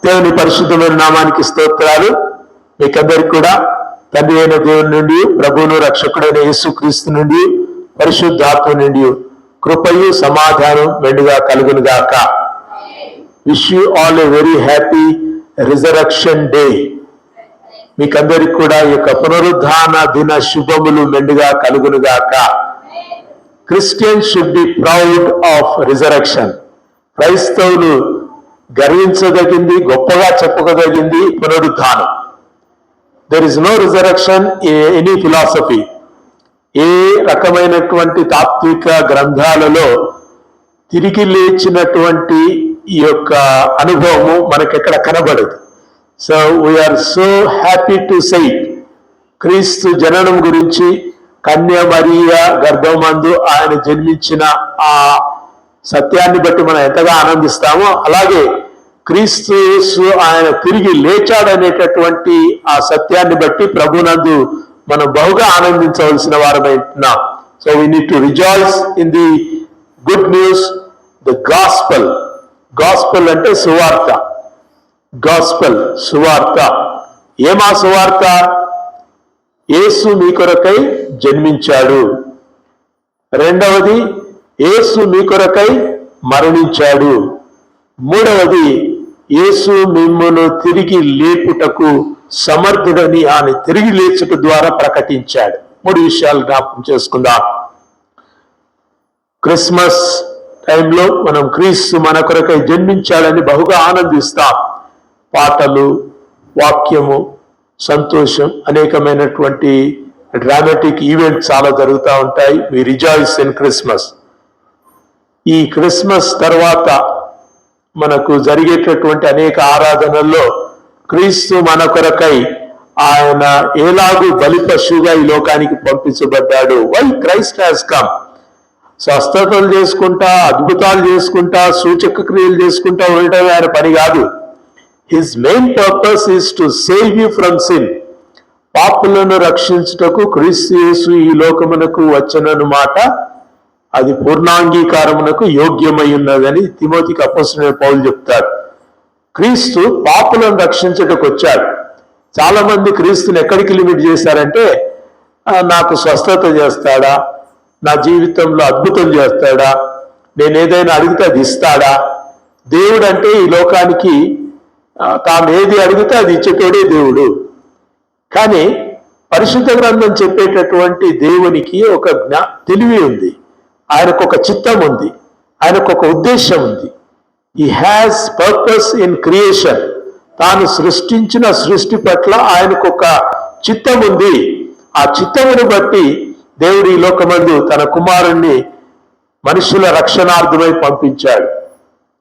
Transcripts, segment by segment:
దేవుని పరిశుద్ధమైన నామానికి స్తోత్రాలు. మీకందరికి కూడా తండ్రి అయిన దేవుని నుండి, ప్రభువును రక్షకుడైన యేసుక్రీస్తు నుండి, పరిశుద్ధాత్మ నుండి కృపయు సమాధానం మెండుగా కలుగునుగాక. Wish you all a very happy resurrection day. మీకందరికి కూడా ఈ యొక్క పునరుద్ధాన దిన శుభములు మెండుగా కలుగునుగాక. Christians should be proud of resurrection. క్రైస్తవులు గర్వించదగింది, గొప్పగా చెప్పుకోదగింది పునరుద్ధానం. There is no resurrection any philosophy. ఏ రకమైనటువంటి తాత్విక గ్రంథాలలో తిరిగి లేచినటువంటి ఈ యొక్క అనుభవము మనకెక్కడ కనబడదు. So we are so happy to say క్రీస్తు జననం గురించి, కన్య మరియ గర్భమందు ఆయన జన్మించిన ఆ సత్యాన్ని బట్టి మనం ఎంతగా ఆనందిస్తామో, అలాగే క్రీస్తు యేసు ఆయన తిరిగి లేచాడనేటటువంటి ఆ సత్యాన్ని బట్టి ప్రభునందు మనం బహుగా ఆనందించవలసిన వారమైనాం. So we need to rejoice in the good news, the gospel. Gospel అంటే సువార్త. గాస్పల్ సువార్త. ఏమా సువార్త? యేసు మీ కొరకై జన్మించాడు. రెండవది, యేసు మీ కొరకై మరణించాడు. మూడవది, యేసు మిమ్మును తిరిగి లేపుటకు సమర్థుడని ఆయన తిరిగి లేచుట ద్వారా ప్రకటించాడు. 3 విషయాలు జ్ఞాపకం చేసుకుందాం. క్రిస్మస్ టైంలో మనం క్రీస్తు మన కొరకై జన్మించాడని బహుగా ఆనందిస్తాం. పాటలు, వాక్యము, సంతోషం, అనేకమైనటువంటి డ్రామాటిక్ ఈవెంట్స్ చాలా జరుగుతూ ఉంటాయి. We rejoice in Christmas. ఈ క్రిస్మస్ తర్వాత మనకు జరిగేటటువంటి అనేక ఆరాధనల్లో క్రీస్తు మన కొరకై ఆయన ఎలాగూ బలి పశువుగా ఈ లోకానికి పంపించబడ్డాడు. Why Christ has come. స్వస్థతలు చేసుకుంటా, అద్భుతాలు చేసుకుంటా, సూచక క్రియలు చేసుకుంటా ఉండటం ఆయన పని కాదు. His main purpose is to save you from sin. పాపులను రక్షించుటకు క్రీస్తు యేసు ఈ లోకమునకు వచ్చనను మాట అది పూర్ణాంగీకారమునకు యోగ్యమై ఉన్నదని తిమోతికి అపోస్తలుడైన పౌలు చెప్తాడు. క్రీస్తు పాపులను రక్షించుటకు వచ్చాడు. చాలా మంది క్రీస్తుని ఎక్కడికి లిమిట్ చేశారంటే, నాకు స్వస్థత చేస్తాడా, నా జీవితంలో అద్భుతం చేస్తాడా, నేను ఏదైనా అడిగితే అది ఇస్తాడా. దేవుడు అంటే ఈ లోకానికి తాను ఏది అడిగితే అది ఇచ్చేటోడే దేవుడు. కానీ పరిశుద్ధ గ్రంథం చెప్పేటటువంటి దేవునికి ఒక తెలివి ఉంది, ఆయనకు ఒక చిత్తం ఉంది, ఆయనకు ఒక ఉద్దేశం ఉంది. He has purpose in creation. తాను సృష్టించిన సృష్టి పట్ల ఆయనకు ఒక చిత్తం ఉంది. ఆ చిత్తమును బట్టి దేవుడు ఈ లోకమందు తన కుమారుణ్ణి మనుషుల రక్షణార్థమై పంపించాడు.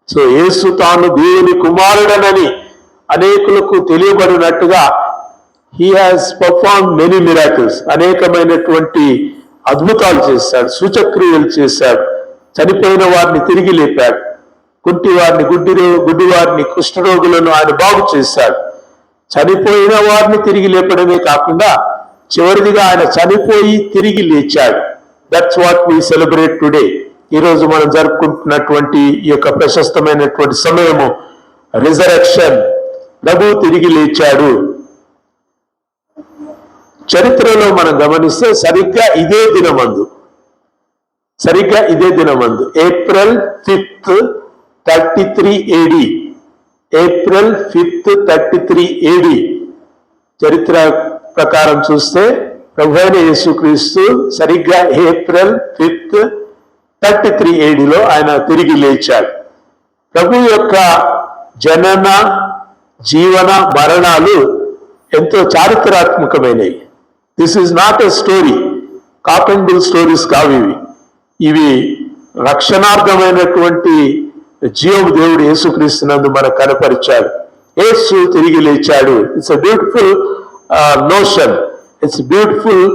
సో యేసు తాను దేవుని కుమారుడనని అనేకులకు తెలియబడినట్టుగా he has perform many miracles. అనేకమైనటువంటి అద్భుతాలు చేశాడు, సూచక్రియలు చేశాడు. చనిపోయిన వారిని తిరిగి లేపాడు. కుంటి వారిని, గుడ్డి వారిని, కుష్ఠరోగులను ఆయన బాగు చేశాడు. చనిపోయిన వారిని తిరిగి లేపడమే కాకుండా చివరిదిగా ఆయన చనిపోయి తిరిగి లేచాడు. That's what we celebrate today. ఈరోజు మనం జరుపుకుంటున్నటువంటి ఈ యొక్క ప్రశస్తమైనటువంటి సమయము రిజరక్షన్. ప్రభు తిరిగి లేచాడు. చరిత్రలో మనం గమనిస్తే సరిగ్గా ఇదే దినమందు April 5th 33 AD, April 5th 33 AD చరిత్ర ప్రకారం చూస్తే ప్రభు అయిన యేసుక్రీస్తు సరిగ్గా April 5th 33 AD ఆయన తిరిగి లేచాడు. ప్రభు యొక్క జనన, జీవన, మరణాలు ఎంతో చారిత్రాత్మకమైనవి. This is not a story. Cock and bull stories కావు ఇవి రక్షణార్థమైనటువంటి జీవము దేవుడు యేసుక్రీస్తునందు మనకు కనపరిచాడు. యేసు తిరిగి లేచాడు. It's a beautiful notion, it's beautiful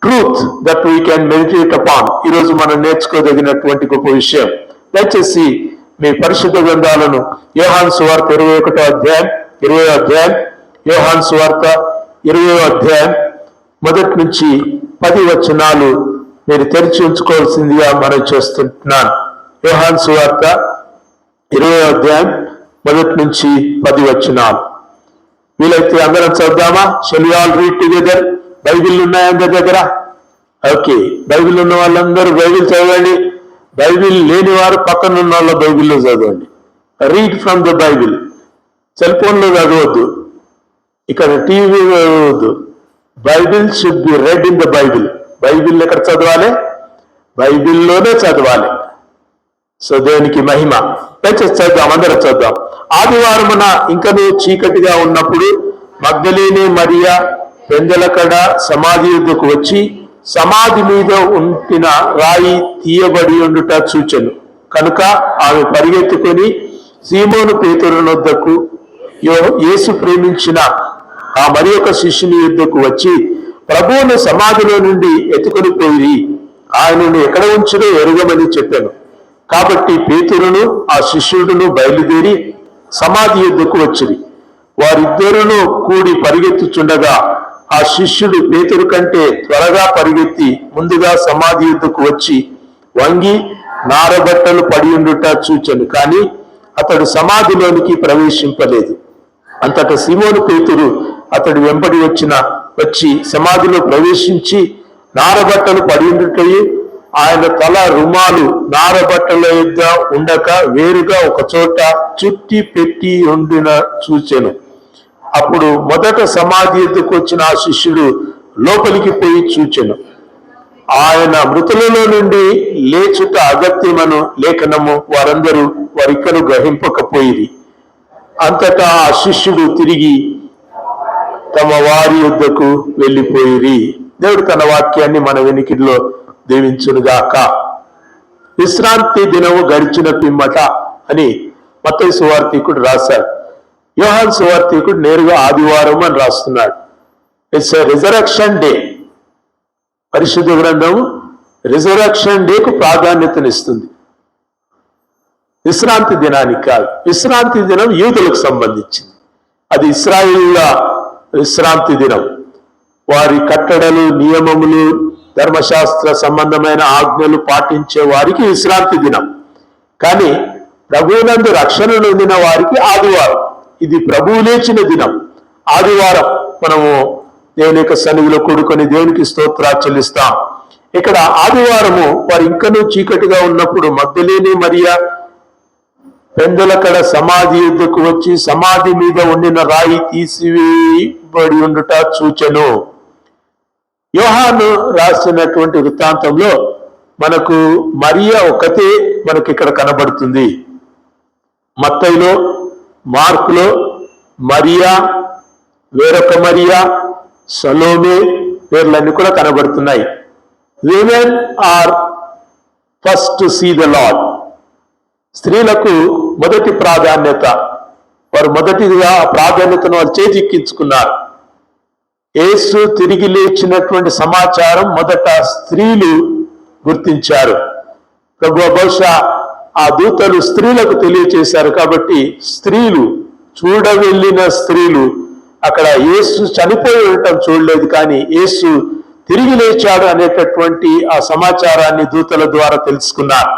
truth that we can meditate upon. ఈరోజు మనం నేర్చుకోదగినటువంటి గొప్ప విషయం. దయచేసి మీ పరిశుద్ధ గ్రంథాలను యోహాను సువార్త 21వ అధ్యాయం, 20వ అధ్యాయం, యోహాను సువార్త 20వ అధ్యాయం మొదటి నుంచి 10 వచనాలు మీరు తెరిచి ఉంచుకోవాల్సిందిగా మనం చేస్తున్నాను. యోహాను సువార్త 20వ అధ్యాయం మొదటి నుంచి 10 వచనాలు. వీలైతే అందరం చదువుదామా? Shall we all read together? Bible ఉన్నాయా అందరి దగ్గర? ఓకే, బైబిల్ ఉన్న వాళ్ళందరూ బైబిల్ చదవండి. బైబిల్ లేని వారు పక్కన ఉన్న వాళ్ళ బైబిల్లో చదవండి. Read from the Bible. Cell ఫోన్లో చదవద్దు, ఇక్కడ టీవీ చదవద్దు. Bible should be read in the Bible. Bible ఎక్కడ చదవాలి? బైబిల్లోనే చదవాలి. సో దేవునికి మహిమ. చదువుదాం, అందరం చదువుదాం. ఆదివారమున ఇంకనూ చీకటిగా ఉన్నప్పుడు మగ్దలేనే మరియా పెందలకడ సమాధి యొద్దకు వచ్చి సమాధి మీద ఉంటిన రాయి తీయబడి ఉండుట చూచెను. కనుక ఆమె పరిగెత్తుకొని సీమోను పేతురునొద్దకు యేసు ప్రేమించిన ఆ మరి ఒక శిష్యుని యుద్ధకు వచ్చి ప్రభువును సమాధిలో నుండి ఎత్తుకొని పోయి ఆయనను ఎక్కడ ఉంచినో ఎరుగమని చెప్పాను. కాబట్టి పేతురును ఆ శిష్యుడును బయలుదేరి సమాధి యుద్ధకు వచ్చిరి. వారిద్దరును కూడి పరిగెత్తుచుండగా ఆ శిష్యుడు పేతురు కంటే త్వరగా పరిగెత్తి ముందుగా సమాధి యుద్ధకు వచ్చి వంగి నారబట్టలు పడి ఉండుట చూచెను. కానీ అతడు సమాధిలోనికి ప్రవేశింపలేదు. అంతటా సీమోను పేతురు అతడు వెంబడి వచ్చి సమాధిలో ప్రవేశించి నారబట్టలు పడి ఉండుటయు ఆయన తల రుమాలు నారబట్టల యొద్ద ఉండక వేరుగా ఒక చోట చుట్టి పెట్టి ఉండిన చూచెను. అప్పుడు మొదట సమాధి ఎద్దుకు వచ్చిన ఆ శిష్యుడు లోపలికి పోయి చూచెను. ఆయన మృతులలో నుండి లేచుట అగత్యమను లేఖనము వారందరూ వారిక్కను గ్రహింపకపోయిరి. అంతటా ఆ శిష్యుడు తిరిగి తమ వారి యొద్దకు వెళ్ళిపోయిరి. దేవుడు తన వాక్యాన్ని మన వెనికిడిలో దీవించునుగాక. విశ్రాంతి దినము గడిచిన పిమ్మట అని మత్తయి సువార్తికుడు రాశాడు. యోహాను సువార్తికుడు నేరుగా ఆదివారం అని రాస్తున్నాడు. It's a resurrection day. పరిశుద్ధ గ్రంథం రిజరక్షన్ డేకు ప్రాధాన్యతనిస్తుంది, విశ్రాంతి దినానికి కాదు. విశ్రాంతి దినం యూదులకు సంబంధించింది. అది ఇశ్రాయేలుల విశ్రాంతి దినం. వారి కట్టడలు, నియమములు, ధర్మశాస్త్ర సంబంధమైన ఆజ్ఞలు పాటించే వారికి విశ్రాంతి దినం. కానీ ప్రభువునందు రక్షణ నొందిన వారికి ఆదివారం. ఇది ప్రభువు లేచిన దినం. ఆదివారం మనము దేవుని యొక్క సన్నిధిలో కూడుకొని దేవునికి స్తోత్రాలు చెల్లిస్తాం. ఇక్కడ ఆదివారము వారు ఇంకనూ చీకటిగా ఉన్నప్పుడు మగ్దలేనే మరియా పెందలకడ సమాధి యుద్ధకు వచ్చి సమాధి మీద ఉండిన రాయి తీసివేయబడి ఉండుట చూచెను. యోహాను రాసినటువంటి వృత్తాంతంలో మనకు మరియా ఒకతే మనకి ఇక్కడ కనబడుతుంది. మత్తయిలో, మార్కులో మరియా, వేరొక మరియా, సలోమే పేర్లన్నీ కూడా కనబడుతున్నాయి. Women are first to see the Lord. స్త్రీలకు మొదటి ప్రాధాన్యత. వారు మొదటిగా ప్రాధాన్యతను వారు చేజిక్కించుకున్నారు. యేసు తిరిగి లేచినటువంటి సమాచారం మొదట స్త్రీలు గుర్తించారు. ప్రభు బహుశా ఆ దూతలు స్త్రీలకు తెలియచేశారు. కాబట్టి స్త్రీలు, చూడవెళ్ళిన స్త్రీలు అక్కడ యేసు చనిపోయి ఉండటం చూడలేదు, కానీ యేసు తిరిగి లేచాడు అనేటటువంటి ఆ సమాచారాన్ని దూతల ద్వారా తెలుసుకున్నారు.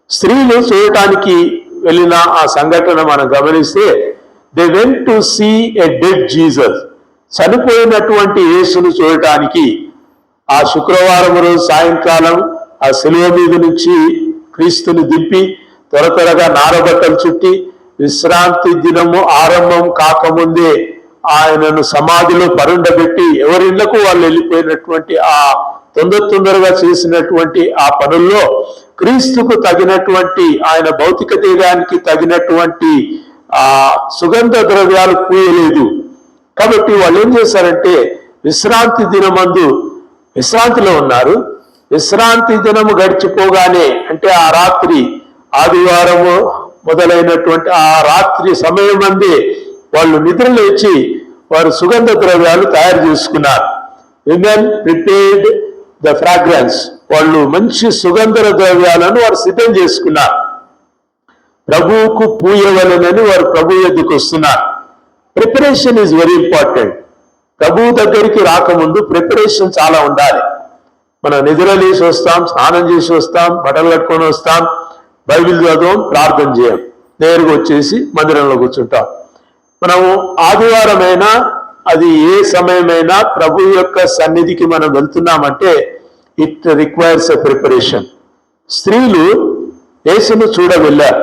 స్త్రీలు చూడటానికి వెళ్ళిన ఆ సంఘటన మనం గమనిస్తే, they went to see a dead Jesus. చనిపోయినటువంటి యేసును చూడటానికి ఆ శుక్రవారం రోజు సాయంకాలం ఆ శిలువ మీద నుంచి క్రీస్తుని దింపి త్వరగా నారబట్టలు చుట్టి విశ్రాంతి దినము ఆరంభం కాకముందే ఆయనను సమాధిలో పరుండబెట్టి ఎవరిళ్లకు వాళ్ళు వెళ్ళిపోయినటువంటి ఆ తొందరగా చేసినటువంటి ఆ పనుల్లో క్రీస్తుకు తగినటువంటి ఆయన భౌతిక దేహానికి తగినటువంటి ఆ సుగంధ ద్రవ్యాలు పూయలేదు. కాబట్టి వాళ్ళు ఏం చేశారంటే విశ్రాంతి దినమందు విశ్రాంతిలో ఉన్నారు. విశ్రాంతి దినము గడిచిపోగానే, అంటే ఆ రాత్రి ఆదివారము మొదలైనటువంటి ఆ రాత్రి సమయం అందే వాళ్ళు నిద్ర లేచి వారు సుగంధ ద్రవ్యాలు తయారు చేసుకున్నారు. Women prepared the fragrance. వాళ్ళు మంచి సుగంధ ద్రవ్యాలను వారు సిద్ధం చేసుకున్నారు. ప్రభువుకు పూయవలనని వారు ప్రభు యొద్దకు వస్తున్నారు. Preparation is very important. ప్రభువు దగ్గరికి రాకముందు ప్రిపరేషన్ చాలా ఉండాలి. మనం నిద్ర లేచి వస్తాం, స్నానం చేసి వస్తాం, బట్టలు కట్టుకొని వస్తాం, బైబిల్ చదవం, ప్రార్థన చేయం. నేరుగా వచ్చేసి మందిరంలో కూర్చుంటాం. మనము ఆదివారమైనా అది ఏ సమయమైనా ప్రభు యొక్క సన్నిధికి మనం వెళ్తున్నామంటే ఇట్ రిక్వైర్స్ ఎ ప్రిపరేషన్. స్త్రీలు యేసును చూడ వెళ్ళారు,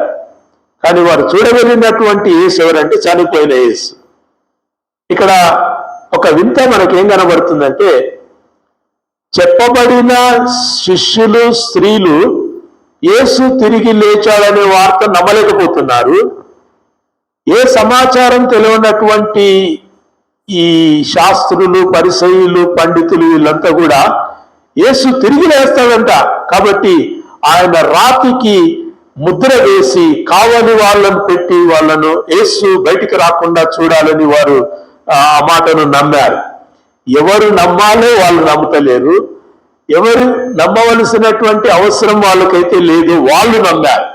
కానీ వారు చూడవెళ్ళినటువంటి యేసు ఎవరంటే చనిపోయిన యేసు. ఇక్కడ ఒక వింత మనకేం కనబడుతుందంటే, చెప్పబడిన శిష్యులు స్త్రీలు యేసు తిరిగి లేచాడనే వార్త నమ్మలేకపోతున్నారు. ఏ సమాచారం తెలియనటువంటి ఈ శాస్త్రులు, పరిసయ్యులు, పండితులు వీళ్ళంతా కూడా యేసు తిరిగి లేస్తాడంట, కాబట్టి ఆయన రాతికి ముద్ర వేసి కావలి వాళ్ళను పెట్టి వాళ్ళను యేసు బయటికి రాకుండా చూడాలని వారు ఆ మాటను నమ్మారు. ఎవరు నమ్మాలో వాళ్ళు నమ్ముతలేరు, ఎవరు నమ్మవలసినటువంటి అవసరం వాళ్ళకైతే లేదు, వాళ్ళు నమ్మారు.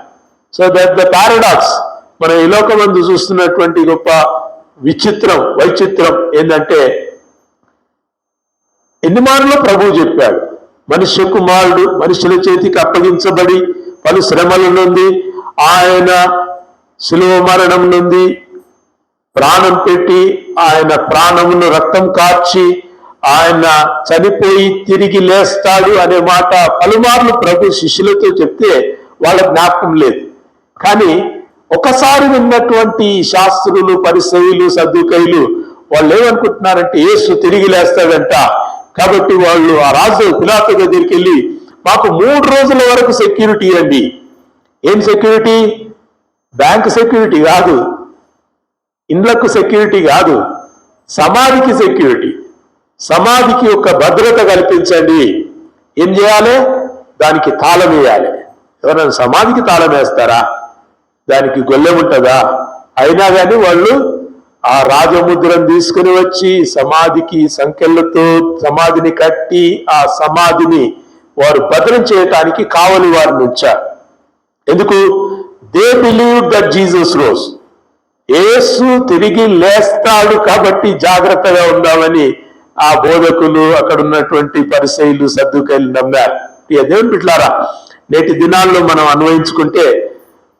సో దట్ ద పారాడాక్స్ మనం ఈ లోకమందు చూస్తున్నటువంటి గొప్ప విచిత్రం, వైచిత్రం ఏంటంటే, ఎన్ని మార్లు ప్రభువు చెప్పాడు, మనుష్య కుమారుడు మనుషుల చేతికి అప్పగించబడి పలు శ్రమల నుండి, ఆయన శిలువ మరణం నుండి ప్రాణం పెట్టి, ఆయన ప్రాణమును రక్తం కార్చి ఆయన చనిపోయి తిరిగి లేస్తాడు అనే మాట పలుమార్లు ప్రభు శిష్యులతో చెప్తే వాళ్ళ జ్ఞాపకం లేదు. కానీ ఒకసారి విన్నటువంటి శాస్త్రులు, పరిసయ్యులు, సద్దుకైలు వాళ్ళు ఏమనుకుంటున్నారంటే యేసు తిరిగి లేస్తాడంట, కాబట్టి వాళ్ళు ఆ రాజు పిలాతు దగ్గరికి వెళ్ళి మాకు 3 రోజుల వరకు సెక్యూరిటీ ఇవ్వండి. ఏం సెక్యూరిటీ? బ్యాంక్ సెక్యూరిటీ కాదు, ఇండ్లకు సెక్యూరిటీ కాదు, సమాధికి సెక్యూరిటీ. సమాధికి ఒక భద్రత కల్పించండి. ఏం చేయాలి? దానికి తాళం వేయాలి. ఎవరైనా సమాధికి తాళం వేస్తారా? దానికి గొల్లెం ఉంటుందా? అయినా కానీ వాళ్ళు ఆ రాజముద్రను తీసుకుని వచ్చి సమాధికి సంకెళ్లతో సమాధిని కట్టి ఆ సమాధిని వారు భద్రం చేయటానికి కావలి వారిని ఉంచారు. ఎందుకు? They believe that Jesus rose. యేసు తిరిగి లేస్తాడు కాబట్టి జాగ్రత్తగా ఉందామని ఆ బోధకులు, అక్కడ ఉన్నటువంటి పరిసయ్యులు, సద్దుకైలు నమ్మారు. దేవుని బిడ్డలారా, నేటి దినాల్లో మనం అన్వయించుకుంటే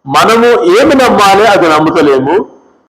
మనము ఏమి నమ్మాలి అది నమ్ముతలేము,